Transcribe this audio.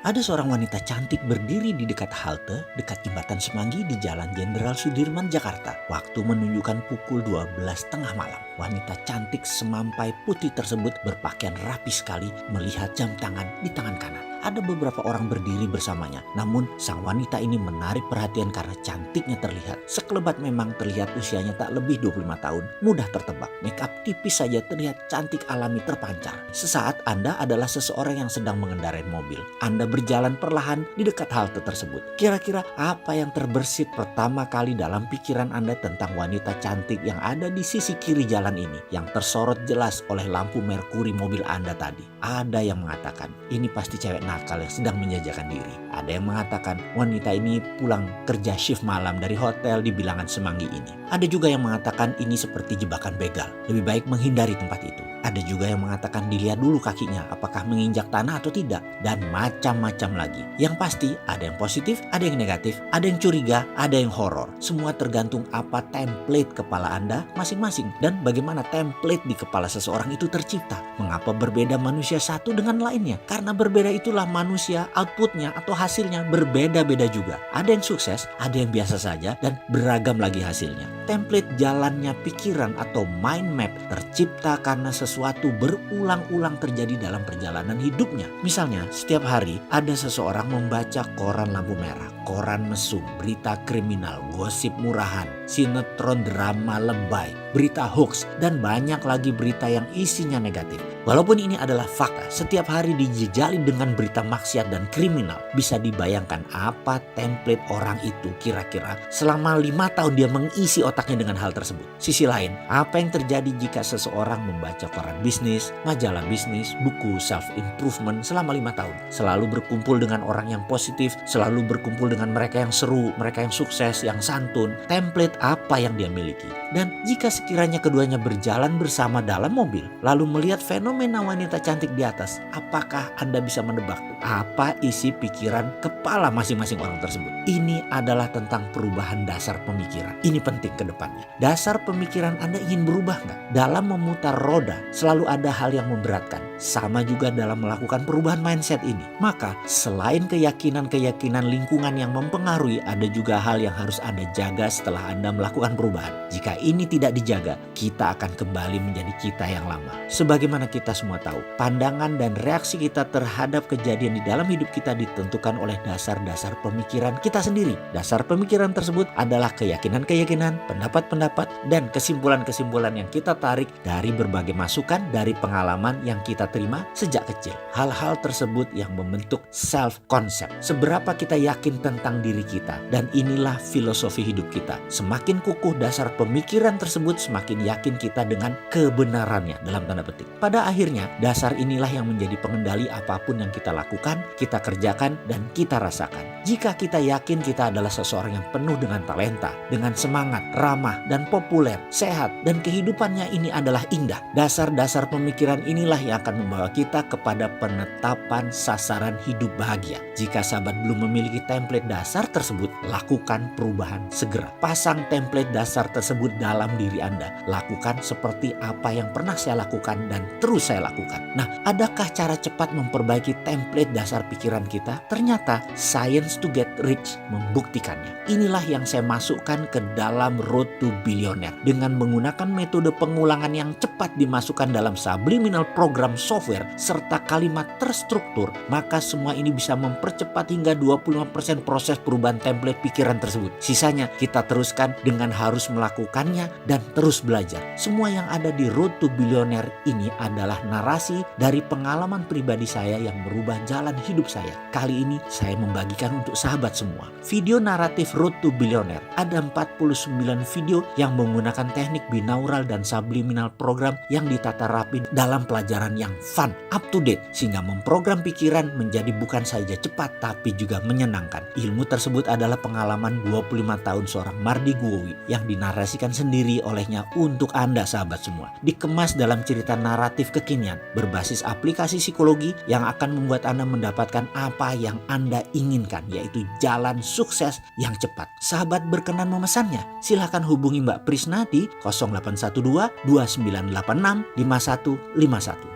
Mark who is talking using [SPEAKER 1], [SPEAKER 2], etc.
[SPEAKER 1] Ada seorang wanita cantik berdiri di dekat halte, dekat jembatan Semanggi di Jalan Jenderal Sudirman, Jakarta. Waktu menunjukkan pukul 12 tengah malam. Wanita cantik semampai putih tersebut berpakaian rapi sekali melihat jam tangan di tangan kanan. Ada beberapa orang berdiri bersamanya, namun sang wanita ini menarik perhatian karena cantiknya terlihat. Sekelebat memang terlihat usianya tak lebih 25 tahun, mudah tertebak. Make up tipis saja terlihat cantik alami terpancar. Sesaat Anda adalah seseorang yang sedang mengendarai mobil. Anda berjalan perlahan di dekat halte tersebut. Kira-kira apa yang terbersit pertama kali dalam pikiran Anda tentang wanita cantik yang ada di sisi kiri jalan ini, yang tersorot jelas oleh lampu merkuri mobil Anda tadi? Ada yang mengatakan, ini pasti cewek nakal yang sedang menjajakan diri. Ada yang mengatakan, wanita ini pulang kerja shift malam dari hotel di bilangan Semanggi ini. Ada juga yang mengatakan ini seperti jebakan begal, lebih baik menghindari tempat itu. Ada juga yang mengatakan dilihat dulu kakinya apakah menginjak tanah atau tidak, dan macam-macam lagi. Yang pasti ada yang positif, ada yang negatif, ada yang curiga, ada yang horor. Semua tergantung apa template kepala Anda masing-masing dan bagaimana template di kepala seseorang itu tercipta. Mengapa berbeda manusia satu dengan lainnya? Karena berbeda itulah manusia, outputnya atau hasilnya berbeda-beda juga. Ada yang sukses, ada yang biasa saja, dan beragam lagi hasilnya. Template jalannya pikiran atau mind map tercipta karena sesuatu berulang-ulang terjadi dalam perjalanan hidupnya. Misalnya, setiap hari ada seseorang membaca koran lampu merah, koran mesum, berita kriminal, gosip murahan, sinetron drama lebay, berita hoax, dan banyak lagi berita yang isinya negatif. Walaupun ini adalah fakta, setiap hari dijejali dengan berita maksiat dan kriminal. Bisa dibayangkan apa template orang itu kira-kira selama 5 tahun dia mengisi otaknya dengan hal tersebut. Sisi lain, apa yang terjadi jika seseorang membaca koran bisnis, majalah bisnis, buku self-improvement selama 5 tahun. Selalu berkumpul dengan orang yang positif, selalu berkumpul dengan mereka yang seru, mereka yang sukses, yang santun. Template apa yang dia miliki. Dan jika sekiranya keduanya berjalan bersama dalam mobil, lalu melihat fenomena wanita cantik di atas, apakah Anda bisa menebak apa isi pikiran kepala masing-masing orang tersebut? Ini adalah tentang perubahan dasar pemikiran. Ini penting ke depannya. Dasar pemikiran Anda ingin berubah nggak? Dalam memutar roda selalu ada hal yang memberatkan. Sama juga dalam melakukan perubahan mindset ini. Maka selain keyakinan-keyakinan lingkungan yang mempengaruhi, ada juga hal yang harus Anda jaga setelah Anda melakukan perubahan. Jika ini tidak dijaga, kita akan kembali menjadi kita yang lama. Sebagaimana kita semua tahu, pandangan dan reaksi kita terhadap kejadian di dalam hidup kita ditentukan oleh dasar-dasar pemikiran kita sendiri. Dasar pemikiran tersebut adalah keyakinan-keyakinan, pendapat-pendapat, dan kesimpulan-kesimpulan yang kita tarik dari berbagai masukan dari pengalaman yang kita terima sejak kecil. Hal-hal tersebut yang membentuk self-concept. Seberapa kita yakin tentang diri kita, dan inilah filosofi hidup kita. Semakin kukuh dasar pemikiran tersebut, semakin yakin kita dengan kebenarannya dalam tanda petik. Pada akhirnya, dasar inilah yang menjadi pengendali apapun yang kita lakukan, kita kerjakan, dan kita rasakan. Jika kita yakin kita adalah seseorang yang penuh dengan talenta, dengan semangat, ramah, dan populer, sehat, dan kehidupannya ini adalah indah. Dasar-dasar pemikiran inilah yang akan membawa kita kepada penetapan sasaran hidup bahagia. Jika sahabat belum memiliki template dasar tersebut, lakukan perubahan segera. Pasang template dasar tersebut dalam diri Anda. Lakukan seperti apa yang pernah saya lakukan dan terus saya lakukan. Nah, adakah cara cepat memperbaiki template dasar pikiran kita? Ternyata Science to Get Rich membuktikannya. Inilah yang saya masukkan ke dalam Road to Billionaire. Dengan menggunakan metode pengulangan yang cepat dimasukkan dalam subliminal program software serta kalimat terstruktur, maka semua ini bisa mempercepat hingga 25% proses perubahan template pikiran tersebut. Sisanya kita teruskan dengan harus melakukannya dan terus belajar. Semua yang ada di Road to Billionaire ini adalah narasi dari pengalaman pribadi saya yang merubah jalan hidup saya. Kali ini saya membagikan untuk sahabat semua. Video naratif Road to Billionaire. Ada 49 video yang menggunakan teknik binaural dan subliminal program yang ditata rapi dalam pelajaran yang fun, up to date, sehingga memprogram pikiran menjadi bukan saja cepat tapi juga menyenangkan. Ilmu tersebut adalah pengalaman 25 tahun seorang Mardi Guowi yang dinarasikan sendiri olehnya untuk Anda sahabat semua. Dikemas dalam cerita naratif kekinian berbasis aplikasi psikologi yang akan membuat Anda mendapatkan apa yang Anda inginkan, yaitu jalan sukses yang cepat. Sahabat berkenan memesannya? Silahkan hubungi Mbak Prisna di 0812 2986 5151.